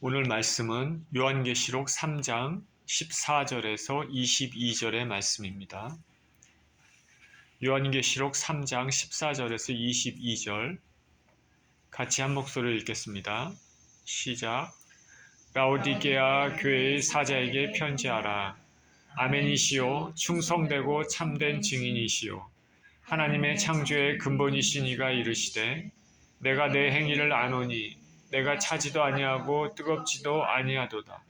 오늘 말씀은 요한계시록 3장 14절에서 22절의 말씀입니다. 요한계시록 3장 14절에서 22절 같이 한 목소리를 읽겠습니다. 시작. 라오디게아 교회의 사자에게 편지하라. 아멘이시오 충성되고 참된 증인이시오 하나님의 창조의 근본이신 이가 이르시되 내가 내 행위를 아노니 내가 차지도 아니하고 뜨겁지도 아니하도다.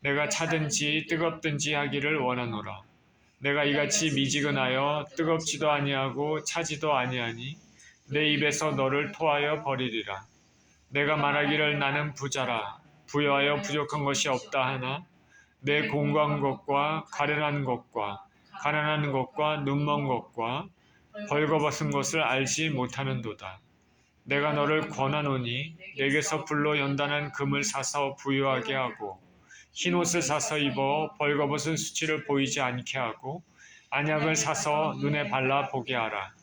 내가 차든지 뜨겁든지 하기를 원하노라. 내가 이같이 미지근하여 뜨겁지도 아니하고 차지도 아니하니 내 입에서 너를 토하여 버리리라. 내가 말하기를 나는 부자라 부여하여 부족한 것이 없다 하나 내 공고한 것과 가련한 것과 가난한 것과 눈먼 것과 벌거벗은 것을 알지 못하는도다. 내가 너를 권하노니 내게서 불로 연단한 금을 사서 부유하게 하고 흰옷을 사서 입어 벌거벗은 수치를 보이지 않게 하고 안약을 사서 눈에 발라 보게 하라.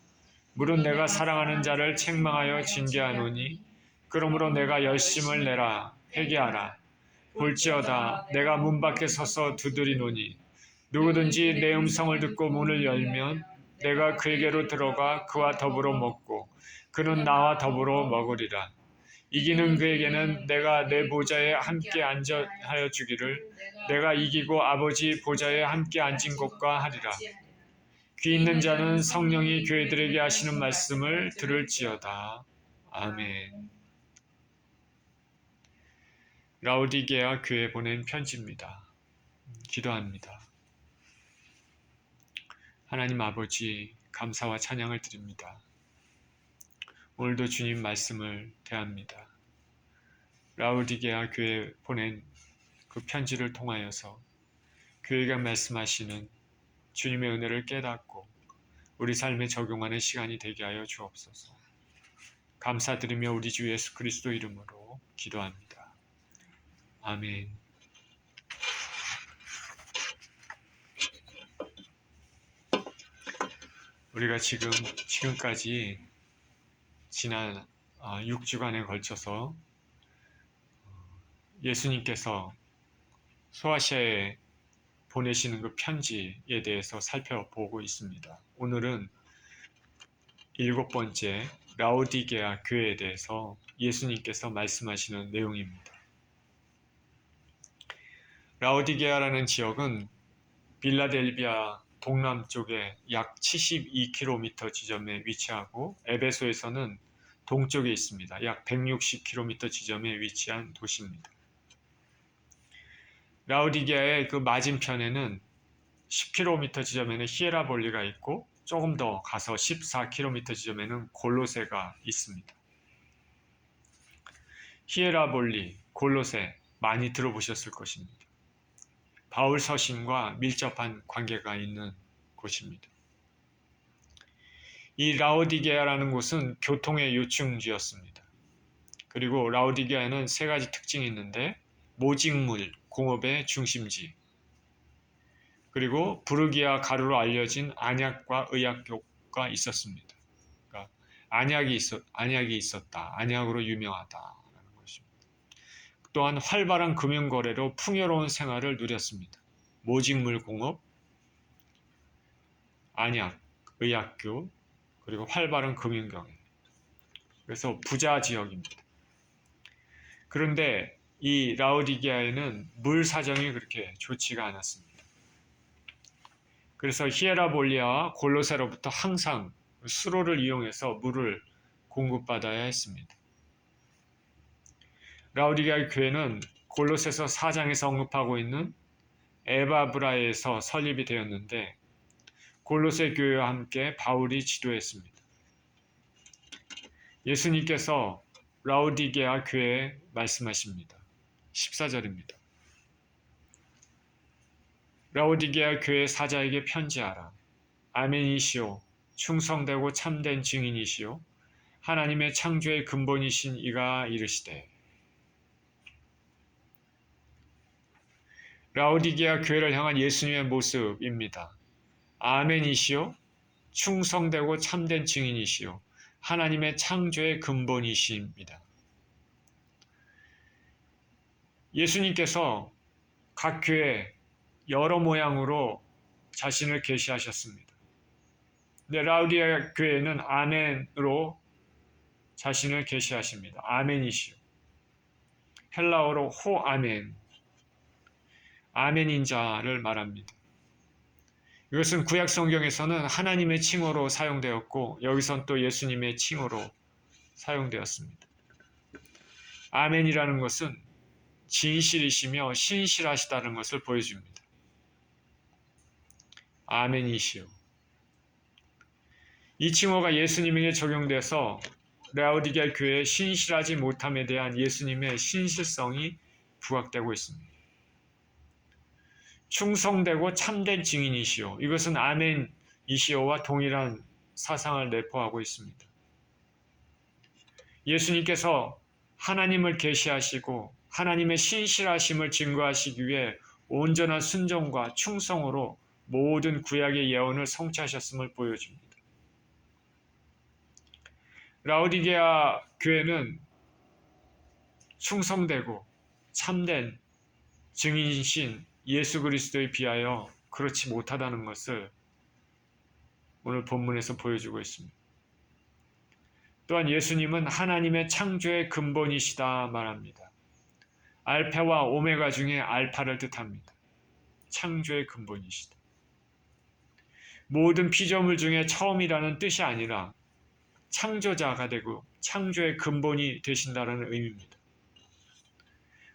물은 내가 사랑하는 자를 책망하여 징계하노니 그러므로 내가 열심을 내라 회개하라. 볼지어다 내가 문 밖에 서서 두드리노니 누구든지 내 음성을 듣고 문을 열면 내가 그에게로 들어가 그와 더불어 먹고 그는 나와 더불어 먹으리라. 이기는 그에게는 내가 내 보좌에 함께 앉아 하여 주기를 내가 이기고 아버지 보좌에 함께 앉은 것과 하리라. 귀 있는 자는 성령이 교회들에게 하시는 말씀을 들을지어다. 아멘. 라오디게아 교회에 보낸 편지입니다. 기도합니다. 하나님 아버지 감사와 찬양을 드립니다. 오늘도 주님 말씀을 대합니다. 라오디게아 교회에 보낸 그 편지를 통하여서 교회가 말씀하시는 주님의 은혜를 깨닫고 우리 삶에 적용하는 시간이 되게 하여 주옵소서. 감사드리며 우리 주 예수 그리스도 이름으로 기도합니다. 아멘. 우리가 지금까지 지난 6주간에 걸쳐서 예수님께서 소아시아에 보내시는 그 편지에 대해서 살펴보고 있습니다. 오늘은 7번째 라오디게아 교회에 대해서 예수님께서 말씀하시는 내용입니다. 라오디게아라는 지역은 빌라델비아 동남쪽에 약 72km 지점에 위치하고 에베소에서는 동쪽에 있습니다. 약 160km 지점에 위치한 도시입니다. 라오디게아의 그 맞은편에는 10km 지점에는 히에라볼리가 있고 조금 더 가서 14km 지점에는 골로새가 있습니다. 히에라볼리, 골로새 많이 들어보셨을 것입니다. 바울 서신과 밀접한 관계가 있는 곳입니다. 이 라오디게아라는 곳은 교통의 요충지였습니다. 그리고 라오디게아에는 3가지 특징이 있는데 모직물 공업의 중심지, 그리고 부르기아 가루로 알려진 안약과 의약교가 있었습니다. 그러니까 안약이 있었다. 안약으로 유명하다라는 것입니다. 또한 활발한 금융거래로 풍요로운 생활을 누렸습니다. 모직물 공업, 안약, 의약교, 그리고 활발한 금융경영. 그래서 부자 지역입니다. 그런데 이 라오디게아에는 물 사정이 그렇게 좋지가 않았습니다. 그래서 히에라볼리아와 골로새로부터 항상 수로를 이용해서 물을 공급받아야 했습니다. 라오디게아 교회는 골로새서 4장에서 언급하고 있는 에바브라에서 설립이 되었는데 골로새 교회와 함께 바울이 지도했습니다. 예수님께서 라오디게아 교회에 말씀하십니다. 14절입니다. 라오디게아 교회 사자에게 편지하라. 아멘이시오 충성되고 참된 증인이시오 하나님의 창조의 근본이신 이가 이르시되. 라오디게아 교회를 향한 예수님의 모습입니다. 아멘이시오 충성되고 참된 증인이시오 하나님의 창조의 근본이십니다. 예수님께서 각 교회에 여러 모양으로 자신을 계시하셨습니다. 근데 라우디게아 교회는 아멘으로 자신을 계시하십니다. 아멘이시오. 헬라어로 호아멘, 아멘인 자를 말합니다. 이것은 구약 성경에서는 하나님의 칭호로 사용되었고 여기선 또 예수님의 칭호로 사용되었습니다. 아멘이라는 것은 진실이시며 신실하시다는 것을 보여줍니다. 아멘이시오. 이 칭호가 예수님에게 적용돼서 라우디게아 교회의 신실하지 못함에 대한 예수님의 신실성이 부각되고 있습니다. 충성되고 참된 증인이시오. 이것은 아멘이시오와 동일한 사상을 내포하고 있습니다. 예수님께서 하나님을 계시하시고 하나님의 신실하심을 증거하시기 위해 온전한 순종과 충성으로 모든 구약의 예언을 성취하셨음을 보여줍니다. 라우디게아 교회는 충성되고 참된 증인이신 예수 그리스도에 비하여 그렇지 못하다는 것을 오늘 본문에서 보여주고 있습니다. 또한 예수님은 하나님의 창조의 근본이시다 말합니다. 알파와 오메가 중에 알파를 뜻합니다. 창조의 근본이시다. 모든 피조물 중에 처음이라는 뜻이 아니라 창조자가 되고 창조의 근본이 되신다는 의미입니다.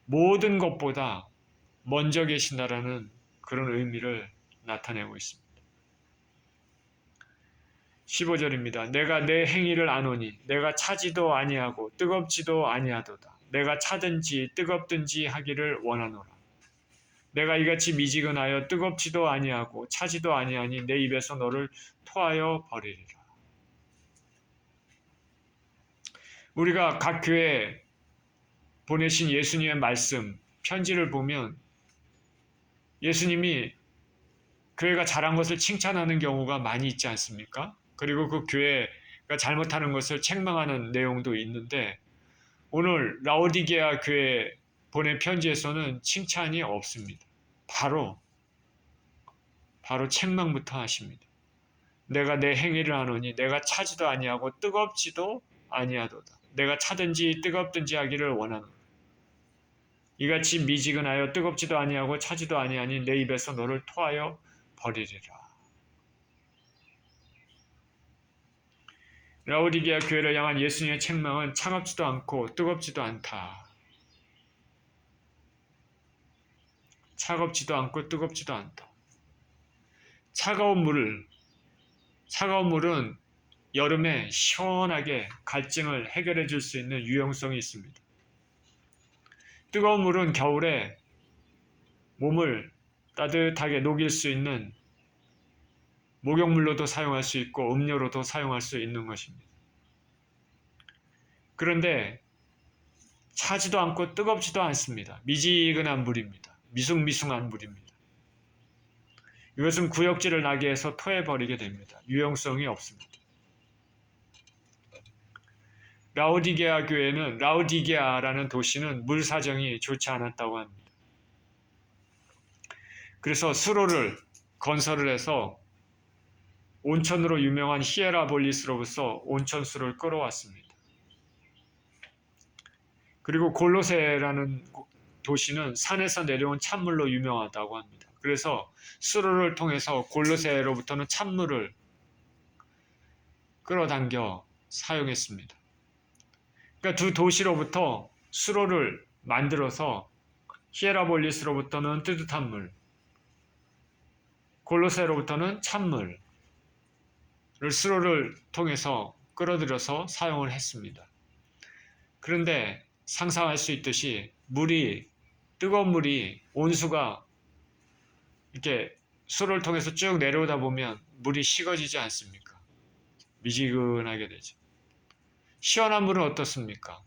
모든 것보다 먼저 계신다라는 그런 의미를 나타내고 있습니다. 15절입니다. 내가 내 행위를 아노니 내가 차지도 아니하고 뜨겁지도 아니하도다. 내가 차든지 뜨겁든지 하기를 원하노라. 내가 이같이 미지근하여 뜨겁지도 아니하고 차지도 아니하니 내 입에서 너를 토하여 버리리라. 우리가 각 교회에 보내신 예수님의 말씀, 편지를 보면 예수님이 교회가 잘한 것을 칭찬하는 경우가 많이 있지 않습니까? 그리고 그 교회가 잘못하는 것을 책망하는 내용도 있는데 오늘 라오디게아 교회 보낸 편지에서는 칭찬이 없습니다. 바로 책망부터 하십니다. 내가 내 행위를 하노니 내가 차지도 아니하고 뜨겁지도 아니하도다. 내가 차든지 뜨겁든지 하기를 원하노라. 이같이 미지근하여 뜨겁지도 아니하고 차지도 아니하니 내 입에서 너를 토하여 버리리라. 라오디게아 교회를 향한 예수님의 책망은 차갑지도 않고 뜨겁지도 않다. 차갑지도 않고 뜨겁지도 않다. 차가운 물은 여름에 시원하게 갈증을 해결해 줄 수 있는 유용성이 있습니다. 뜨거운 물은 겨울에 몸을 따뜻하게 녹일 수 있는 목욕물로도 사용할 수 있고 음료로도 사용할 수 있는 것입니다. 그런데 차지도 않고 뜨겁지도 않습니다. 미지근한 물입니다. 미숭미숭한 물입니다. 이것은 구역질을 나게 해서 토해버리게 됩니다. 유용성이 없습니다. 라오디게아 교회는 라오디게아라는 도시는 물 사정이 좋지 않았다고 합니다. 그래서 수로를 건설을 해서 온천으로 유명한 히에라볼리스로부터 온천수를 끌어왔습니다. 그리고 골로새라는 도시는 산에서 내려온 찬물로 유명하다고 합니다. 그래서 수로를 통해서 골로새로부터는 찬물을 끌어당겨 사용했습니다. 그러니까 두 도시로부터 수로를 만들어서 히에라볼리스로부터는 뜨뜻한 물, 골로새로부터는 찬물을 수로를 통해서 끌어들여서 사용을 했습니다. 그런데 상상할 수 있듯이 뜨거운 물이 온수가 이렇게 수로를 통해서 쭉 내려오다 보면 물이 식어지지 않습니까? 미지근하게 되죠. 시원한 물은 어떻습니까?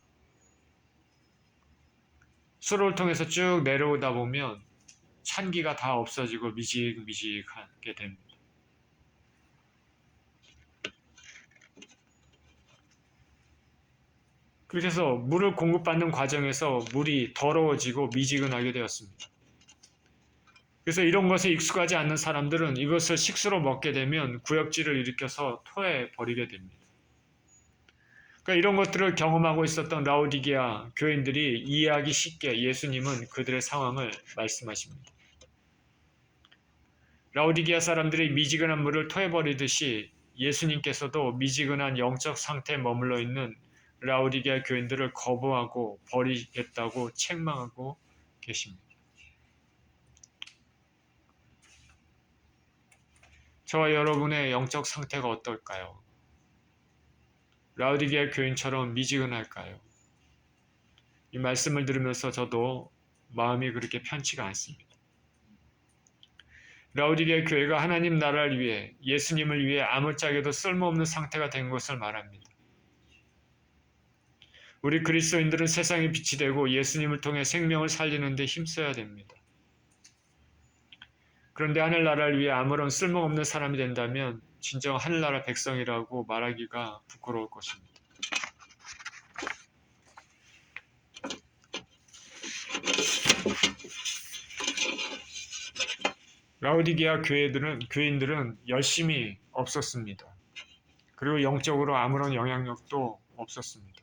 수로를 통해서 쭉 내려오다 보면 찬기가 다 없어지고 미직미직하게 됩니다. 그렇게 해서 물을 공급받는 과정에서 물이 더러워지고 미지근하게 되었습니다. 그래서 이런 것에 익숙하지 않는 사람들은 이것을 식수로 먹게 되면 구역질을 일으켜서 토해 버리게 됩니다. 그러니까 이런 것들을 경험하고 있었던 라오디게아 교인들이 이해하기 쉽게 예수님은 그들의 상황을 말씀하십니다. 라오디게아 사람들이 미지근한 물을 토해버리듯이 예수님께서도 미지근한 영적 상태에 머물러 있는 라오디게아 교인들을 거부하고 버리겠다고 책망하고 계십니다. 저와 여러분의 영적 상태가 어떨까요? 라오디게아 교인처럼 미지근할까요? 이 말씀을 들으면서 저도 마음이 그렇게 편치가 않습니다. 라오디게아 교회가 하나님 나라를 위해 예수님을 위해 아무짝에도 쓸모없는 상태가 된 것을 말합니다. 우리 그리스도인들은 세상의 빛이 되고 예수님을 통해 생명을 살리는 데 힘써야 됩니다. 그런데 하늘나라를 위해 아무런 쓸모없는 사람이 된다면 진정 하늘나라 백성이라고 말하기가 부끄러울 것입니다. 라오디게아 교인들은 열심이 없었습니다. 그리고 영적으로 아무런 영향력도 없었습니다.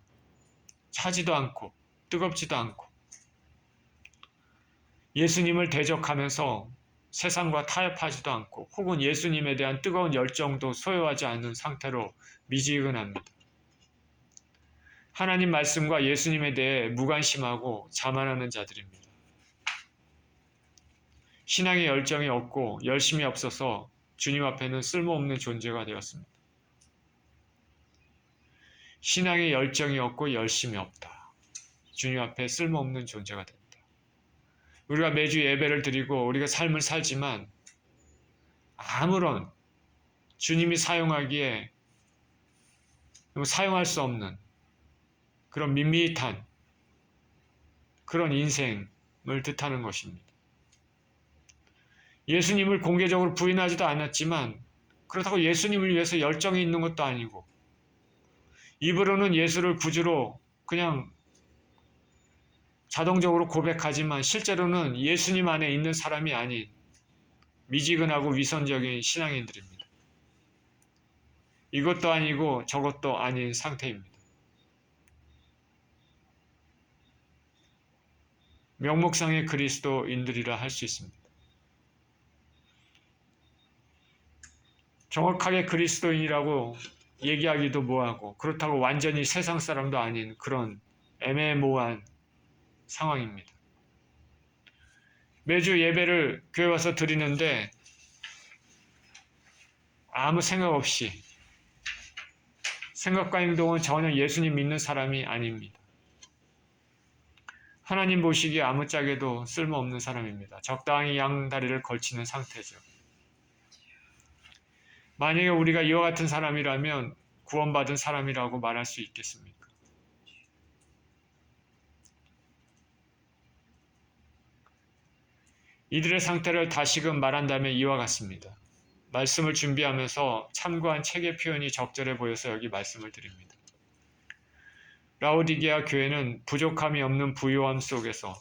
차지도 않고 뜨겁지도 않고 예수님을 대적하면서 세상과 타협하지도 않고 혹은 예수님에 대한 뜨거운 열정도 소유하지 않는 상태로 미지근합니다. 하나님 말씀과 예수님에 대해 무관심하고 자만하는 자들입니다. 신앙의 열정이 없고 열심이 없어서 주님 앞에는 쓸모없는 존재가 되었습니다. 신앙의 열정이 없고 열심이 없다. 주님 앞에 쓸모없는 존재가 된다. 우리가 매주 예배를 드리고 우리가 삶을 살지만 아무런 주님이 사용하기에 사용할 수 없는 그런 밋밋한 그런 인생을 뜻하는 것입니다. 예수님을 공개적으로 부인하지도 않았지만 그렇다고 예수님을 위해서 열정이 있는 것도 아니고 입으로는 예수를 구주로 그냥 자동적으로 고백하지만 실제로는 예수님 안에 있는 사람이 아닌 미지근하고 위선적인 신앙인들입니다. 이것도 아니고 저것도 아닌 상태입니다. 명목상의 그리스도인들이라 할 수 있습니다. 정확하게 그리스도인이라고 얘기하기도 뭐하고 그렇다고 완전히 세상 사람도 아닌 그런 애매모호한 상황입니다. 매주 예배를 교회 와서 드리는데 아무 생각 없이 생각과 행동은 전혀 예수님 믿는 사람이 아닙니다. 하나님 보시기에 아무짝에도 쓸모없는 사람입니다. 적당히 양다리를 걸치는 상태죠. 만약에 우리가 이와 같은 사람이라면 구원받은 사람이라고 말할 수 있겠습니까? 이들의 상태를 다시금 말한다면 이와 같습니다. 말씀을 준비하면서 참고한 책의 표현이 적절해 보여서 여기 말씀을 드립니다. 라오디게아 교회는 부족함이 없는 부요함 속에서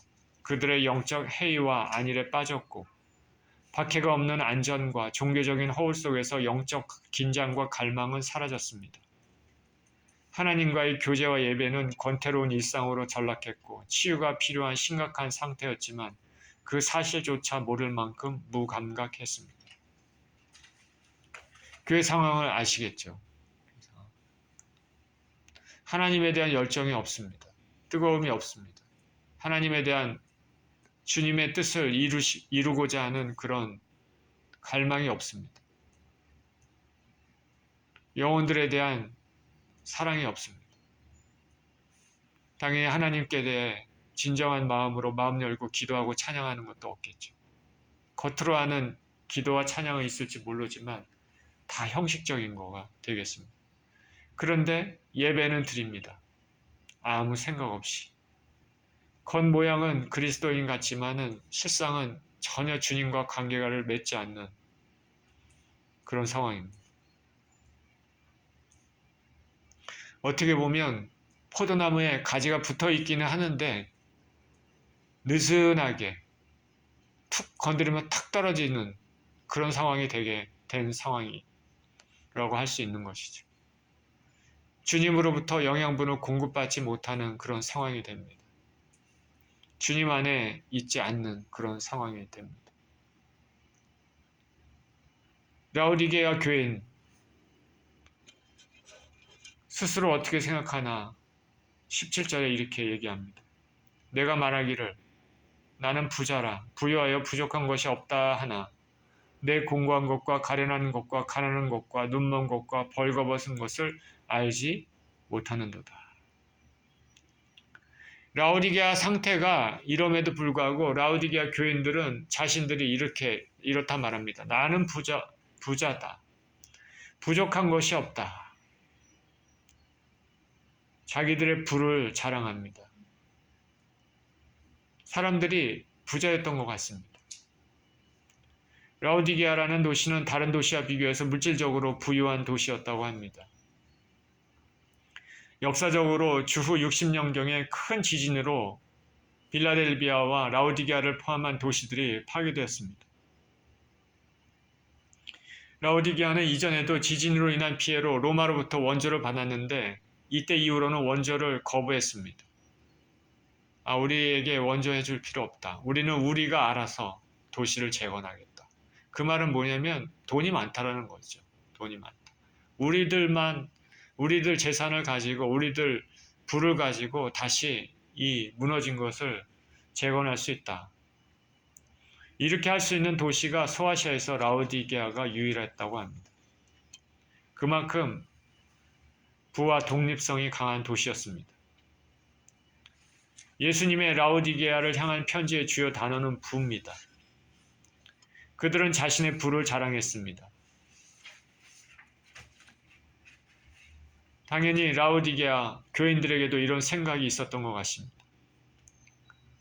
그들의 영적 해이와 안일에 빠졌고 박해가 없는 안전과 종교적인 허울 속에서 영적 긴장과 갈망은 사라졌습니다. 하나님과의 교제와 예배는 권태로운 일상으로 전락했고 치유가 필요한 심각한 상태였지만 그 사실조차 모를 만큼 무감각했습니다. 교회 상황을 아시겠죠? 하나님에 대한 열정이 없습니다. 뜨거움이 없습니다. 하나님에 대한 주님의 뜻을 이루고자 하는 그런 갈망이 없습니다. 영혼들에 대한 사랑이 없습니다. 당연히 하나님께 대해 진정한 마음으로 마음 열고 기도하고 찬양하는 것도 없겠죠. 겉으로 하는 기도와 찬양은 있을지 모르지만 다 형식적인 거가 되겠습니다. 그런데 예배는 드립니다. 아무 생각 없이. 겉모양은 그리스도인 같지만은 실상은 전혀 주님과 관계를 맺지 않는 그런 상황입니다. 어떻게 보면 포도나무에 가지가 붙어 있기는 하는데 느슨하게 툭 건드리면 탁 떨어지는 그런 상황이 되게 된 상황이라고 할 수 있는 것이죠. 주님으로부터 영양분을 공급받지 못하는 그런 상황이 됩니다. 주님 안에 있지 않는 그런 상황이 됩니다. 라오디게아 교인 스스로 어떻게 생각하나 17절에 이렇게 얘기합니다. 내가 말하기를 나는 부자라 부유하여 부족한 것이 없다 하나 내 공고한 것과 가련한 것과 가난한 것과 눈먼 것과 벌거벗은 것을 알지 못하는도다. 라오디게아 상태가 이럼에도 불구하고 라오디게아 교인들은 자신들이 이렇다 말합니다. 나는 부자다. 부족한 것이 없다. 자기들의 부를 자랑합니다. 사람들이 부자였던 것 같습니다. 라오디게아라는 도시는 다른 도시와 비교해서 물질적으로 부유한 도시였다고 합니다. 역사적으로 주후 60년경에 큰 지진으로 빌라델비아와 라오디게아를 포함한 도시들이 파괴되었습니다. 라오디게아는 이전에도 지진으로 인한 피해로 로마로부터 원조를 받았는데 이때 이후로는 원조를 거부했습니다. 우리에게 원조해 줄 필요 없다. 우리는 우리가 알아서 도시를 재건하겠다. 그 말은 뭐냐면 돈이 많다라는 거죠. 돈이 많다. 우리들 재산을 가지고 우리들 부를 가지고 다시 이 무너진 것을 재건할 수 있다. 이렇게 할 수 있는 도시가 소아시아에서 라오디게아가 유일했다고 합니다. 그만큼 부와 독립성이 강한 도시였습니다. 예수님의 라오디게아를 향한 편지의 주요 단어는 부입니다. 그들은 자신의 부를 자랑했습니다. 당연히 라오디게아 교인들에게도 이런 생각이 있었던 것 같습니다.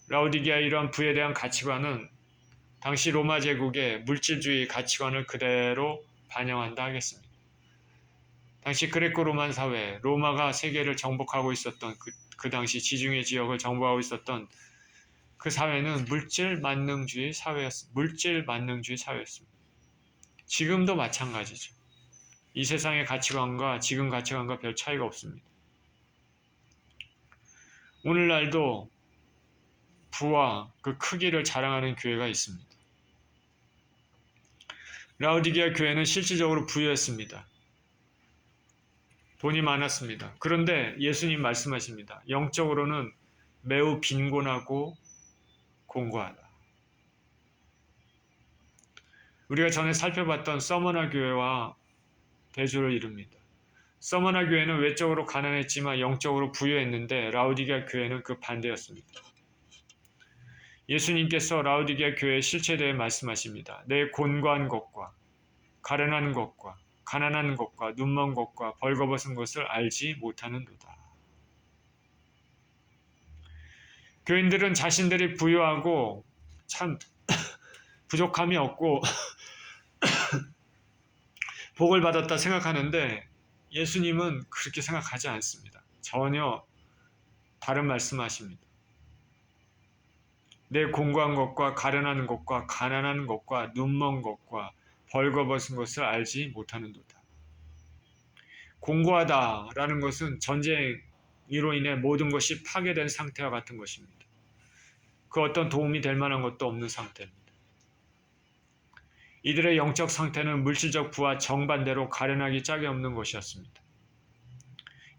라오디게아 이러한 부에 대한 가치관은 당시 로마 제국의 물질주의 가치관을 그대로 반영한다 하겠습니다. 당시 그레코 로만 사회, 로마가 세계를 정복하고 있었던 그 당시 지중해 지역을 정복하고 있었던 그 사회는 물질 만능주의 사회였습니다. 지금도 마찬가지죠. 이 세상의 가치관과 지금 가치관과 별 차이가 없습니다. 오늘날도 부와 그 크기를 자랑하는 교회가 있습니다. 라오디게아 교회는 실질적으로 부유했습니다. 돈이 많았습니다. 그런데 예수님 말씀하십니다. 영적으로는 매우 빈곤하고 공고하다. 우리가 전에 살펴봤던 서머나 교회와 대조를 이룹니다. 서머나 교회는 외적으로 가난했지만 영적으로 부유했는데 라오디게아 교회는 그 반대였습니다. 예수님께서 라오디게아 교회의 실체에 대해 말씀하십니다. 내 곤고한 것과 가련한 것과 가난한 것과 눈먼 것과 벌거벗은 것을 알지 못하는도다. 교인들은 자신들이 부유하고 참 부족함이 없고 복을 받았다 생각하는데 예수님은 그렇게 생각하지 않습니다. 전혀 다른 말씀하십니다. 내 공고한 것과 가련한 것과 가난한 것과 눈먼 것과 벌거벗은 것을 알지 못하는도다. 공고하다라는 것은 전쟁으로 인해 모든 것이 파괴된 상태와 같은 것입니다. 그 어떤 도움이 될 만한 것도 없는 상태입니다. 이들의 영적 상태는 물질적 부와 정반대로 가련하기 짝이 없는 것이었습니다.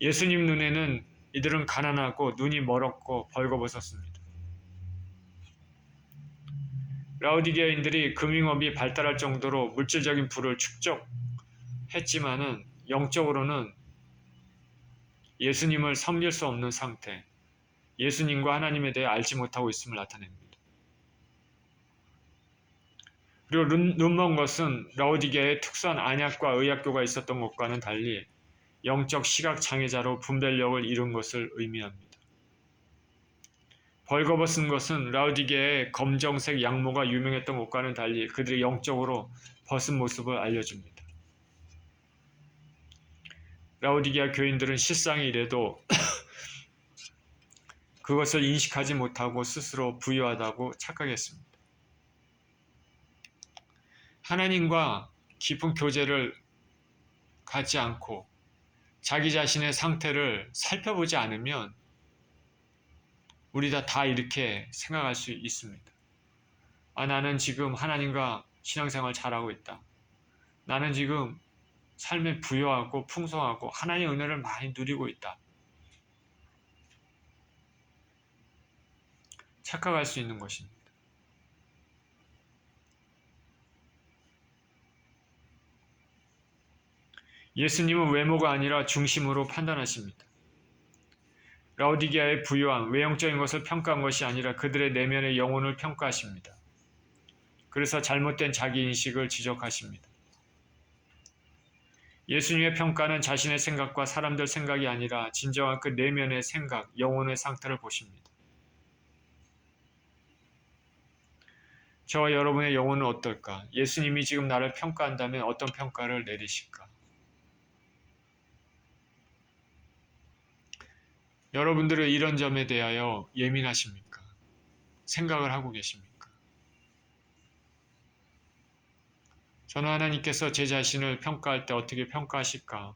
예수님 눈에는 이들은 가난하고 눈이 멀었고 벌거벗었습니다. 라오디게아인들이 금융업이 발달할 정도로 물질적인 부를 축적했지만은 영적으로는 예수님을 섬길 수 없는 상태, 예수님과 하나님에 대해 알지 못하고 있음을 나타냅니다. 그리고 눈먼 것은 라오디게아의 특수한 안약과 의학교가 있었던 것과는 달리 영적 시각 장애자로 분별력을 잃은 것을 의미합니다. 벌거벗은 것은 라오디게아의 검정색 양모가 유명했던 것과는 달리 그들이 영적으로 벗은 모습을 알려줍니다. 라오디게아 교인들은 실상이 이래도 그것을 인식하지 못하고 스스로 부유하다고 착각했습니다. 하나님과 깊은 교제를 갖지 않고 자기 자신의 상태를 살펴보지 않으면 우리 다 이렇게 생각할 수 있습니다. 나는 지금 하나님과 신앙생활 잘하고 있다. 나는 지금 삶에 부유하고 풍성하고 하나님의 은혜를 많이 누리고 있다. 착각할 수 있는 것입니다. 예수님은 외모가 아니라 중심으로 판단하십니다. 라오디게아의 부유함, 외형적인 것을 평가한 것이 아니라 그들의 내면의 영혼을 평가하십니다. 그래서 잘못된 자기인식을 지적하십니다. 예수님의 평가는 자신의 생각과 사람들 생각이 아니라 진정한 그 내면의 생각, 영혼의 상태를 보십니다. 저와 여러분의 영혼은 어떨까? 예수님이 지금 나를 평가한다면 어떤 평가를 내리실까? 여러분들은 이런 점에 대하여 예민하십니까? 생각을 하고 계십니까? 저는 하나님께서 제 자신을 평가할 때 어떻게 평가하실까?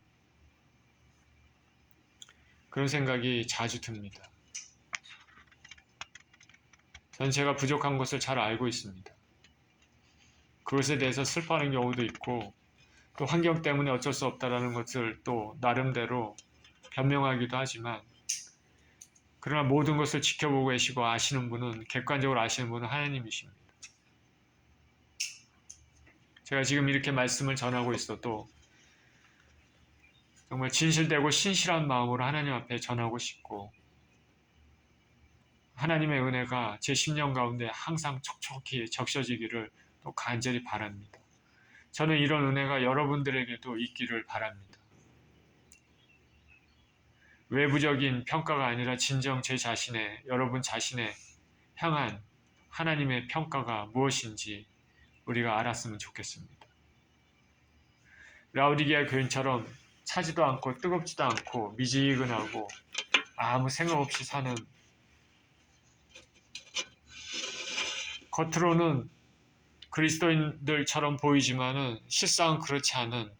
그런 생각이 자주 듭니다. 전 제가 부족한 것을 잘 알고 있습니다. 그것에 대해서 슬퍼하는 경우도 있고 또 환경 때문에 어쩔 수 없다라는 것을 또 나름대로 변명하기도 하지만 그러나 모든 것을 지켜보고 계시고 아시는 분은 객관적으로 아시는 분은 하나님이십니다. 제가 지금 이렇게 말씀을 전하고 있어도 정말 진실되고 신실한 마음으로 하나님 앞에 전하고 싶고 하나님의 은혜가 제 심령 가운데 항상 촉촉히 적셔지기를 또 간절히 바랍니다. 저는 이런 은혜가 여러분들에게도 있기를 바랍니다. 외부적인 평가가 아니라 진정 제 자신의, 여러분 자신의 향한 하나님의 평가가 무엇인지 우리가 알았으면 좋겠습니다. 라오디게아 교인처럼 차지도 않고 뜨겁지도 않고 미지근하고 아무 생각 없이 사는, 겉으로는 그리스도인들처럼 보이지만은 실상은 그렇지 않은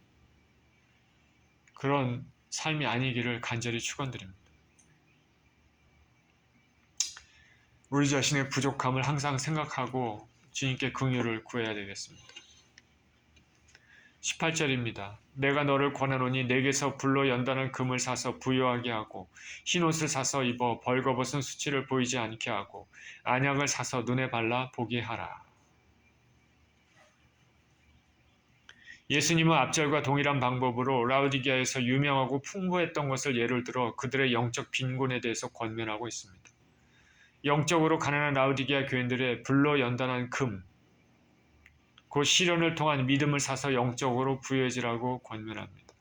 그런 삶이 아니기를 간절히 축원드립니다. 우리 자신의 부족함을 항상 생각하고 주님께 긍휼을 구해야 되겠습니다. 18절입니다. 내가 너를 권하노니 내게서 불로 연단한 금을 사서 부유하게 하고 흰옷을 사서 입어 벌거벗은 수치를 보이지 않게 하고 안약을 사서 눈에 발라 보게 하라. 예수님은 앞절과 동일한 방법으로 라오디게아에서 유명하고 풍부했던 것을 예를 들어 그들의 영적 빈곤에 대해서 권면하고 있습니다. 영적으로 가난한 라오디게아 교인들의 불로 연단한 금, 그 시련을 통한 믿음을 사서 영적으로 부유해지라고 권면합니다.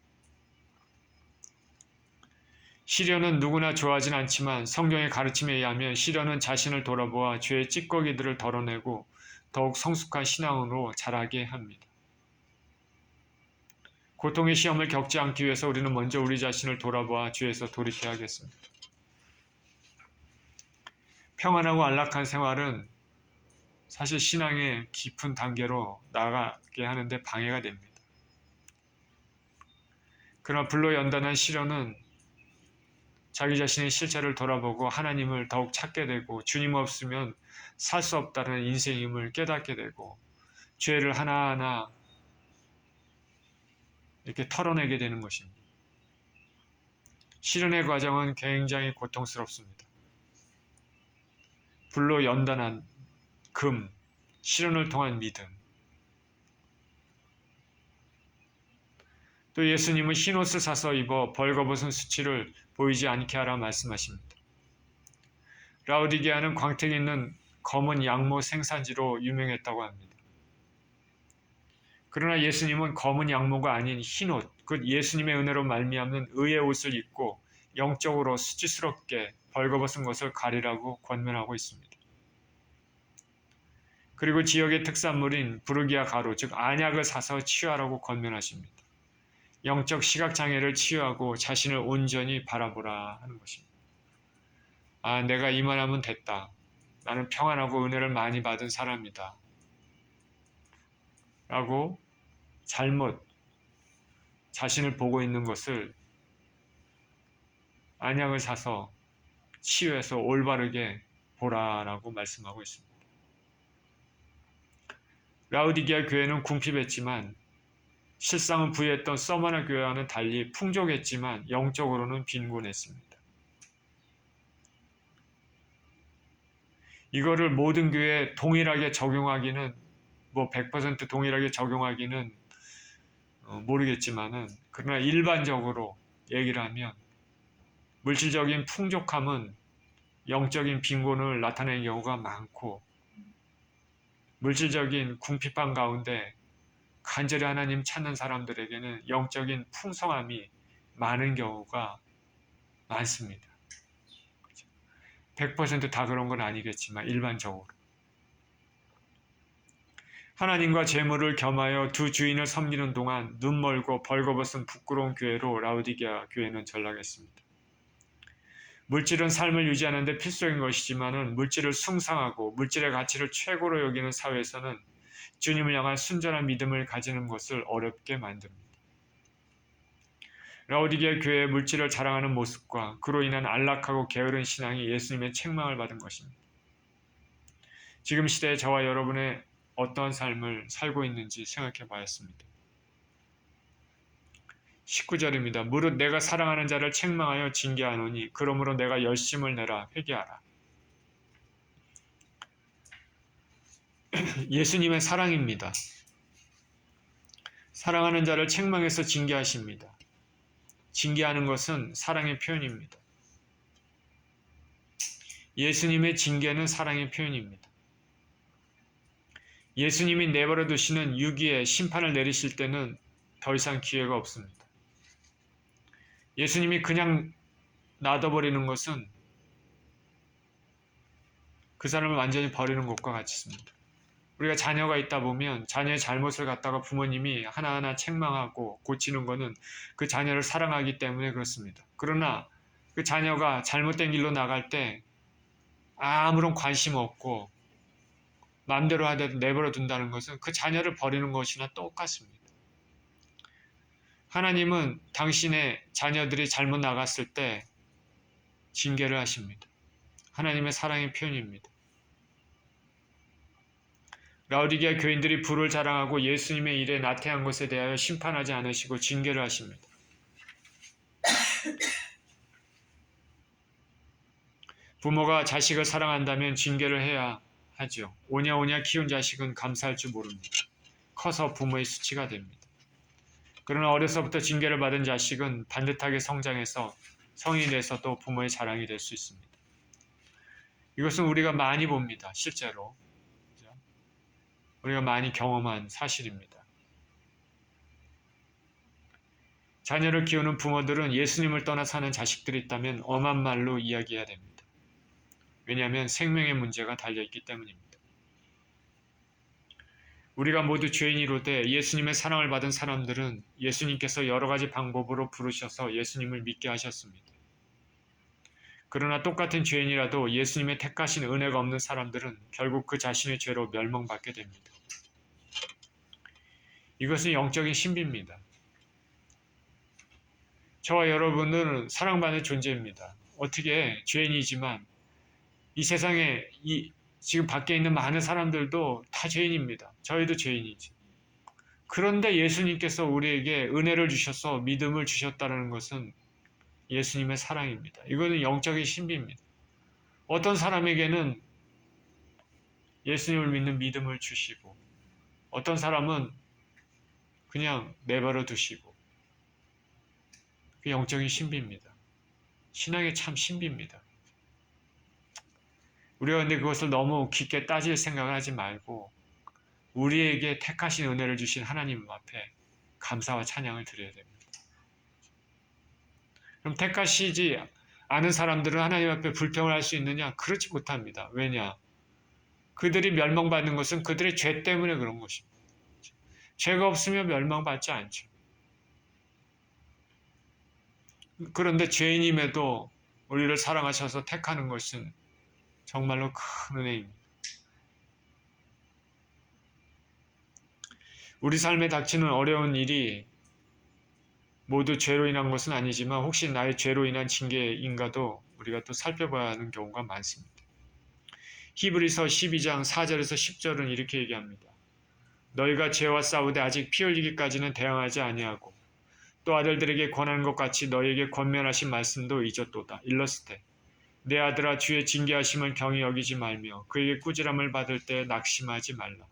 시련은 누구나 좋아하진 않지만 성경의 가르침에 의하면 시련은 자신을 돌아보아 죄의 찌꺼기들을 덜어내고 더욱 성숙한 신앙으로 자라게 합니다. 고통의 시험을 겪지 않기 위해서 우리는 먼저 우리 자신을 돌아보아 죄에서 돌이켜야 하겠습니다. 평안하고 안락한 생활은 사실 신앙의 깊은 단계로 나아가게 하는데 방해가 됩니다. 그러나 불로 연단한 시련은 자기 자신의 실체를 돌아보고 하나님을 더욱 찾게 되고 주님 없으면 살 수 없다는 인생임을 깨닫게 되고 죄를 하나하나 이렇게 털어내게 되는 것입니다. 시련의 과정은 굉장히 고통스럽습니다. 불로 연단한 금, 시련을 통한 믿음. 또 예수님은 흰옷을 사서 입어 벌거벗은 수치를 보이지 않게 하라 말씀하십니다. 라오디게아는 광택 있는 검은 양모 생산지로 유명했다고 합니다. 그러나 예수님은 검은 양모가 아닌 흰옷, 그 예수님의 은혜로 말미암는 의의 옷을 입고 영적으로 수치스럽게 벌거벗은 것을 가리라고 권면하고 있습니다. 그리고 지역의 특산물인 부르기아 가루, 즉 안약을 사서 치유하라고 권면하십니다. 영적 시각장애를 치유하고 자신을 온전히 바라보라 하는 것입니다. 아, 내가 이만하면 됐다. 나는 평안하고 은혜를 많이 받은 사람이다. 라고 잘못 자신을 보고 있는 것을 안약을 사서 치유해서 올바르게 보라라고 말씀하고 있습니다. 라우디게아 교회는 궁핍했지만 실상은 부유했던 서머나 교회와는 달리 풍족했지만 영적으로는 빈곤했습니다. 이거를 모든 교회에 동일하게 적용하기는 100% 동일하게 적용하기는 모르겠지만은 그러나 일반적으로 얘기를 하면 물질적인 풍족함은 영적인 빈곤을 나타내는 경우가 많고 물질적인 궁핍함 가운데 간절히 하나님 찾는 사람들에게는 영적인 풍성함이 많은 경우가 많습니다. 100%다 그런 건 아니겠지만 일반적으로 하나님과 재물을 겸하여 두 주인을 섬기는 동안 눈멀고 벌거벗은 부끄러운 교회로 라우디게아 교회는 전락했습니다. 물질은 삶을 유지하는 데 필수적인 것이지만은 물질을 숭상하고 물질의 가치를 최고로 여기는 사회에서는 주님을 향한 순전한 믿음을 가지는 것을 어렵게 만듭니다. 라우디게아 교회의 물질을 자랑하는 모습과 그로 인한 안락하고 게으른 신앙이 예수님의 책망을 받은 것입니다. 지금 시대에 저와 여러분의 어떠한 삶을 살고 있는지 생각해 보았습니다. 19절입니다. 무릇 내가 사랑하는 자를 책망하여 징계하노니 그러므로 내가 열심을 내라 회개하라. 예수님의 사랑입니다. 사랑하는 자를 책망해서 징계하십니다. 징계하는 것은 사랑의 표현입니다. 예수님의 징계는 사랑의 표현입니다. 예수님이 내버려 두시는 유기의 심판을 내리실 때는 더 이상 기회가 없습니다. 예수님이 그냥 놔둬버리는 것은 그 사람을 완전히 버리는 것과 같습니다. 우리가 자녀가 있다 보면 자녀의 잘못을 갖다가 부모님이 하나하나 책망하고 고치는 것은 그 자녀를 사랑하기 때문에 그렇습니다. 그러나 그 자녀가 잘못된 길로 나갈 때 아무런 관심 없고 마음대로 하듯 내버려 둔다는 것은 그 자녀를 버리는 것이나 똑같습니다. 하나님은 당신의 자녀들이 잘못 나갔을 때 징계를 하십니다. 하나님의 사랑의 표현입니다. 라우디게아 교인들이 부를 자랑하고 예수님의 일에 나태한 것에 대하여 심판하지 않으시고 징계를 하십니다. 부모가 자식을 사랑한다면 징계를 해야 하죠. 오냐오냐 키운 자식은 감사할 줄 모릅니다. 커서 부모의 수치가 됩니다. 그러나 어려서부터 징계를 받은 자식은 반듯하게 성장해서 성인이 돼서 또 부모의 자랑이 될 수 있습니다. 이것은 우리가 많이 봅니다. 실제로. 우리가 많이 경험한 사실입니다. 자녀를 키우는 부모들은 예수님을 떠나 사는 자식들이 있다면 엄한 말로 이야기해야 됩니다. 왜냐하면 생명의 문제가 달려있기 때문입니다. 우리가 모두 죄인이로되 예수님의 사랑을 받은 사람들은 예수님께서 여러 가지 방법으로 부르셔서 예수님을 믿게 하셨습니다. 그러나 똑같은 죄인이라도 예수님의 택하신 은혜가 없는 사람들은 결국 그 자신의 죄로 멸망받게 됩니다. 이것은 영적인 신비입니다. 저와 여러분은 사랑받는 존재입니다. 어떻게 죄인이지만 이 세상에 지금 밖에 있는 많은 사람들도 다 죄인입니다. 저희도 죄인이지. 그런데 예수님께서 우리에게 은혜를 주셔서 믿음을 주셨다는 것은 예수님의 사랑입니다. 이거는 영적인 신비입니다. 어떤 사람에게는 예수님을 믿는 믿음을 주시고 어떤 사람은 그냥 내버려 두시고 그 영적인 신비입니다. 신앙의 참 신비입니다. 우리가 근데 그것을 너무 깊게 따질 생각을 하지 말고 우리에게 택하신 은혜를 주신 하나님 앞에 감사와 찬양을 드려야 됩니다. 그럼 택하시지 않은 사람들은 하나님 앞에 불평을 할 수 있느냐? 그렇지 못합니다. 왜냐? 그들이 멸망받는 것은 그들의 죄 때문에 그런 것입니다. 죄가 없으면 멸망받지 않죠. 그런데 죄인임에도 우리를 사랑하셔서 택하는 것은 정말로 큰 은혜입니다. 우리 삶에 닥치는 어려운 일이 모두 죄로 인한 것은 아니지만 혹시 나의 죄로 인한 징계인가도 우리가 또 살펴봐야 하는 경우가 많습니다. 히브리서 12장 4절에서 10절은 이렇게 얘기합니다. 너희가 죄와 싸우되 아직 피 흘리기까지는 대항하지 아니하고 또 아들들에게 권하는 것 같이 너희에게 권면하신 말씀도 잊었도다. 일러스되 내 아들아 주의 징계하심을 경히 여기지 말며 그에게 꾸지람을 받을 때 낙심하지 말라.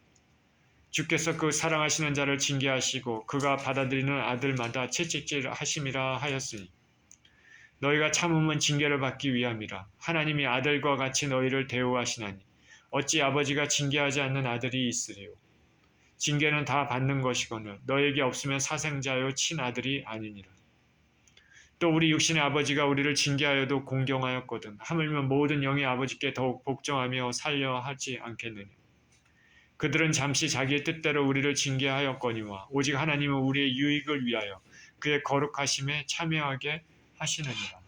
주께서 그 사랑하시는 자를 징계하시고 그가 받아들이는 아들마다 채찍질 하심이라 하였으니 너희가 참음은 징계를 받기 위함이라. 하나님이 아들과 같이 너희를 대우하시나니 어찌 아버지가 징계하지 않는 아들이 있으리요. 징계는 다 받는 것이거늘 너에게 없으면 사생자요 친아들이 아니니라. 또 우리 육신의 아버지가 우리를 징계하여도 공경하였거든 하물며 모든 영의 아버지께 더욱 복종하며 살려 하지 않겠느냐. 그들은 잠시 자기의 뜻대로 우리를 징계하였거니와 오직 하나님은 우리의 유익을 위하여 그의 거룩하심에 참여하게 하시느니라.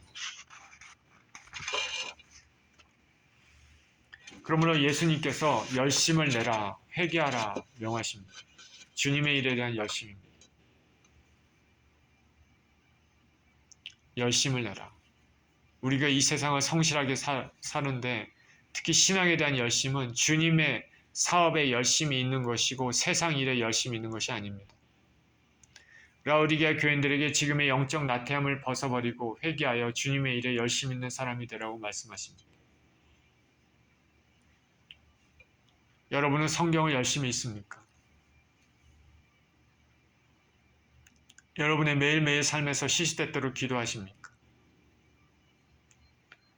그러므로 예수님께서 열심을 내라 회개하라 명하십니다. 주님의 일에 대한 열심입니다. 열심을 내라. 우리가 이 세상을 성실하게 사는데 특히 신앙에 대한 열심은 주님의 사업에 열심이 있는 것이고 세상 일에 열심이 있는 것이 아닙니다. 라오디게아 교인들에게 지금의 영적 나태함을 벗어버리고 회개하여 주님의 일에 열심 있는 사람이 되라고 말씀하십니다. 여러분은 성경을 열심히 읽습니까? 여러분의 매일매일 삶에서 시시때때로 기도하십니까?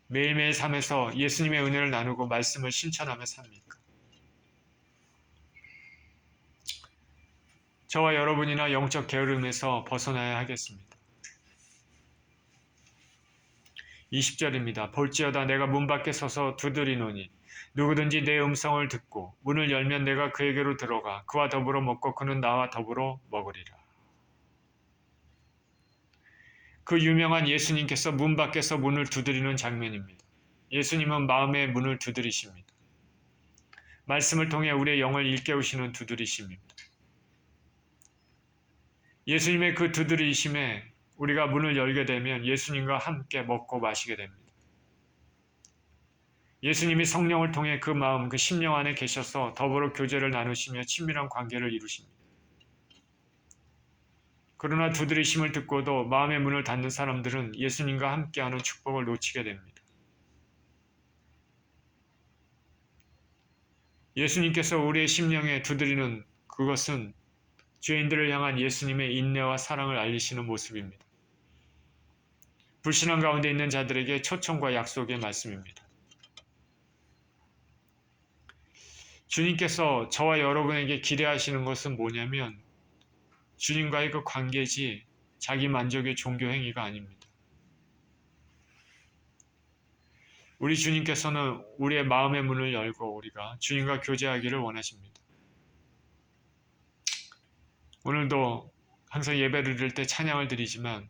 매일매일 삶에서 예수님의 은혜를 나누고 말씀을 실천하며 삽니까? 저와 여러분이나 영적 게으름에서 벗어나야 하겠습니다. 20절입니다. 볼지어다 내가 문 밖에 서서 두드리노니 누구든지 내 음성을 듣고 문을 열면 내가 그에게로 들어가 그와 더불어 먹고 그는 나와 더불어 먹으리라. 그 유명한 예수님께서 문 밖에서 문을 두드리는 장면입니다. 예수님은 마음의 문을 두드리십니다. 말씀을 통해 우리의 영을 일깨우시는 두드리심입니다. 예수님의 그 두드리심에 우리가 문을 열게 되면 예수님과 함께 먹고 마시게 됩니다. 예수님이 성령을 통해 그 마음, 그 심령 안에 계셔서 더불어 교제를 나누시며 친밀한 관계를 이루십니다. 그러나 두드리심을 듣고도 마음의 문을 닫는 사람들은 예수님과 함께하는 축복을 놓치게 됩니다. 예수님께서 우리의 심령에 두드리는 그것은 죄인들을 향한 예수님의 인내와 사랑을 알리시는 모습입니다. 불신앙 가운데 있는 자들에게 초청과 약속의 말씀입니다. 주님께서 저와 여러분에게 기대하시는 것은 뭐냐면 주님과의 그 관계지 자기 만족의 종교 행위가 아닙니다. 우리 주님께서는 우리의 마음의 문을 열고 우리가 주님과 교제하기를 원하십니다. 오늘도 항상 예배를 드릴 때 찬양을 드리지만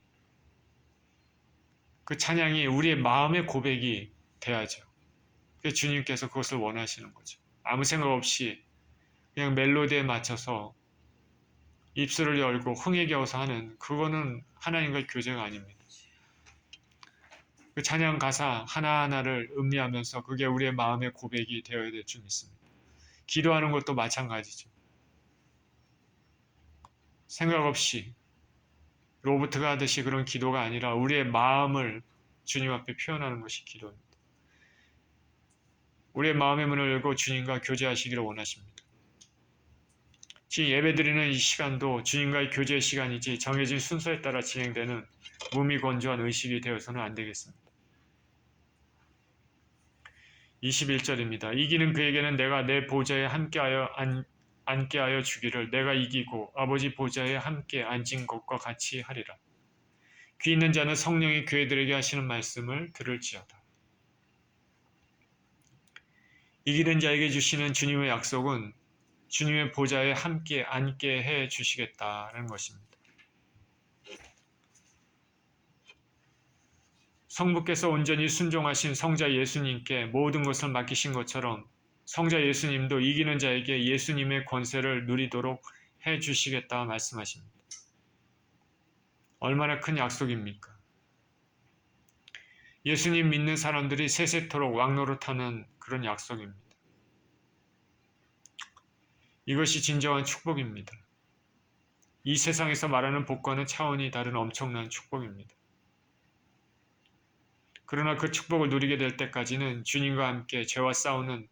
그 찬양이 우리의 마음의 고백이 돼야죠. 주님께서 그것을 원하시는 거죠. 아무 생각 없이 그냥 멜로디에 맞춰서 입술을 열고 흥에 겨워서 하는 그거는 하나님과의 교제가 아닙니다. 그 찬양 가사 하나하나를 음미하면서 그게 우리의 마음의 고백이 되어야 될 줄 믿습니다. 기도하는 것도 마찬가지죠. 생각 없이 로봇가 하듯이 그런 기도가 아니라 우리의 마음을 주님 앞에 표현하는 것이 기도입니다. 우리의 마음의 문을 열고 주님과 교제하시기를 원하십니다. 지금 예배드리는 이 시간도 주님과의 교제의 시간이지 정해진 순서에 따라 진행되는 무미건조한 의식이 되어서는 안 되겠습니다. 21절입니다. 이기는 그에게는 내가 내 보좌에 앉게 하여 주기를 내가 이기고 아버지 보좌에 함께 앉은 것과 같이 하리라. 귀 있는 자는 성령이 교회들에게 하시는 말씀을 들을지어다. 이기는 자에게 주시는 주님의 약속은 주님의 보좌에 함께 앉게 해 주시겠다는 것입니다. 성부께서 온전히 순종하신 성자 예수님께 모든 것을 맡기신 것처럼 성자 예수님도 이기는 자에게 예수님의 권세를 누리도록 해 주시겠다 말씀하십니다. 얼마나 큰 약속입니까? 예수님 믿는 사람들이 세세토록 왕노릇하는 그런 약속입니다. 이것이 진정한 축복입니다. 이 세상에서 말하는 복과는 차원이 다른 엄청난 축복입니다. 그러나 그 축복을 누리게 될 때까지는 주님과 함께 죄와 싸우는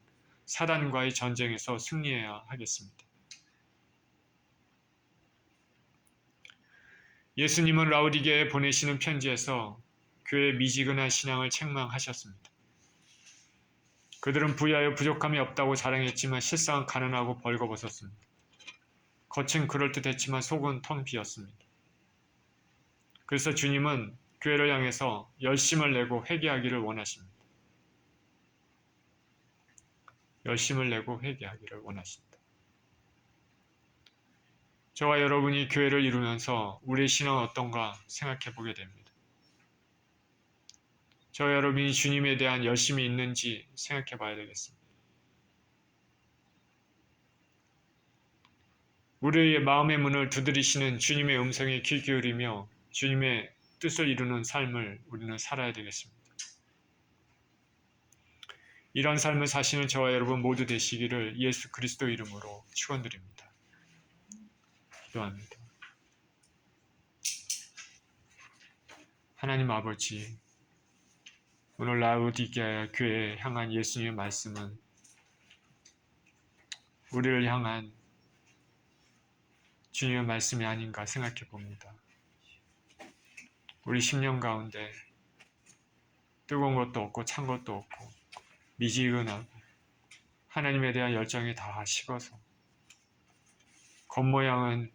사단과의 전쟁에서 승리해야 하겠습니다. 예수님은 라오디게에 보내시는 편지에서 교회의 미지근한 신앙을 책망하셨습니다. 그들은 부유하여 부족함이 없다고 자랑했지만 실상은 가난하고 벌거벗었습니다. 겉은 그럴듯했지만 속은 텅 비었습니다. 그래서 주님은 교회를 향해서 열심을 내고 회개하기를 원하십니다. 열심을 내고 회개하기를 원하신다. 저와 여러분이 교회를 이루면서 우리의 신앙은 어떤가 생각해 보게 됩니다. 저와 여러분이 주님에 대한 열심이 있는지 생각해 봐야 되겠습니다. 우리의 마음의 문을 두드리시는 주님의 음성에 귀 기울이며 주님의 뜻을 이루는 삶을 우리는 살아야 되겠습니다. 이런 삶을 사시는 저와 여러분 모두 되시기를 예수 그리스도 이름으로 축원드립니다. 기도합니다. 하나님 아버지, 오늘 라오디게아 교회에 향한 예수님의 말씀은 우리를 향한 주님의 말씀이 아닌가 생각해 봅니다. 우리 10년 가운데 뜨거운 것도 없고 찬 것도 없고 미지근하고 하나님에 대한 열정이 다 식어서 겉모양은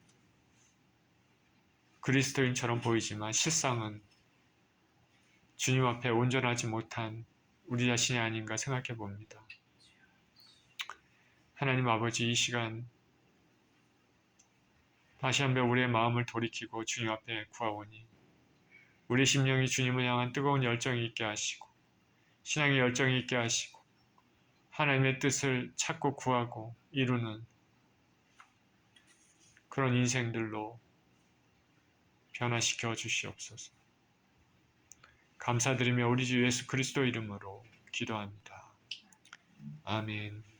그리스도인처럼 보이지만 실상은 주님 앞에 온전하지 못한 우리 자신이 아닌가 생각해 봅니다. 하나님 아버지, 이 시간 다시 한번 우리의 마음을 돌이키고 주님 앞에 구하오니 우리 심령이 주님을 향한 뜨거운 열정이 있게 하시고 신앙의 열정이 있게 하시고 하나님의 뜻을 찾고 구하고 이루는 그런 인생들로 변화시켜 주시옵소서. 감사드리며 우리 주 예수 그리스도 이름으로 기도합니다. 아멘.